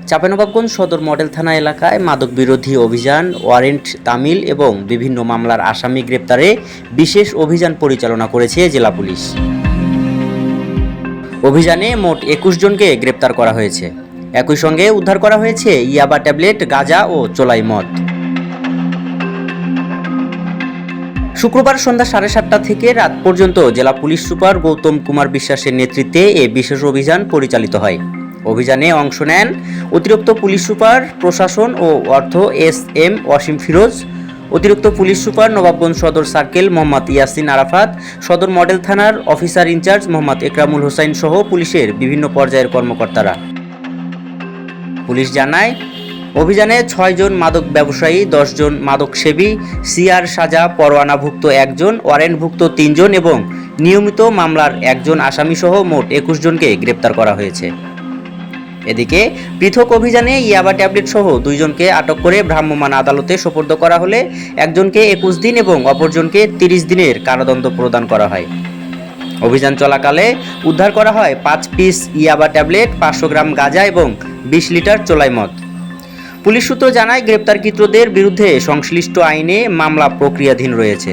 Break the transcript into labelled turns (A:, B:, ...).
A: চাঁপাইনবাবগঞ্জ সদর মডেল থানা এলাকায় মাদক বিরোধী অভিযান, ওয়ারেন্ট তামিল এবং বিভিন্ন মামলার আসামি গ্রেপ্তারে বিশেষ অভিযান পরিচালনা করেছে জেলা পুলিশ। অভিযানে মোট 21 জনকে গ্রেপ্তার করা হয়েছে। একই সঙ্গে উদ্ধার করা হয়েছে ইয়াবা ট্যাবলেট, গাঁজা ও চোলাই মদ। শুক্রবার সন্ধ্যা 7:30 থেকে রাত পর্যন্ত জেলা পুলিশ সুপার গৌতম কুমার বিশ্বাসের নেতৃত্বে এ বিশেষ অভিযান পরিচালিত হয়। অভিযানে অংশ নেন অতিরিক্ত পুলিশ সুপার প্রশাসন ও অর্থ এস.এম. ওয়াসিম ফিরোজ, অতিরিক্ত পুলিশ সুপার নবাবগঞ্জ সদর সার্কেল মোহাম্মদ ইয়াসিন আরাফাত, সদর মডেল থানার অফিসার ইনচার্জ মোহাম্মদ একরামুল হোসাইন সহ পুলিশের বিভিন্ন পর্যায়ের কর্মকর্তারা। পুলিশ জানায়, অভিযানে 6 জন মাদক ব্যবসায়ী, 10 জন মাদক সেবী, সিআর সাজা পরোয়ানাভুক্ত 1 জন, ওয়ারেন্টভুক্ত 3 জন এবং নিয়মিত মামলার 1 জন আসামিসহ মোট 21 জনকে গ্রেপ্তার করা হয়েছে। এদিকে পৃথক অভিযানে ইয়াবা ট্যাবলেট সহ 2 জনকে আটক করে ভ্রাম্যমাণ আদালতে সোপর্দ করা হলে একজনকে 21 দিন এবং অপরজনকে 30 দিনের কারাদণ্ড প্রদান করা হয়। অভিযান চলাকালে উদ্ধার করা হয় 5 পিস ইয়াবা ট্যাবলেট, 500 গ্রাম গাঁজা এবং 20 লিটার চোলাই মদ। পুলিশ সূত্র জানায়, গ্রেপ্তারকৃতদের বিরুদ্ধে সংশ্লিষ্ট আইনে মামলা প্রক্রিয়াধীন রয়েছে।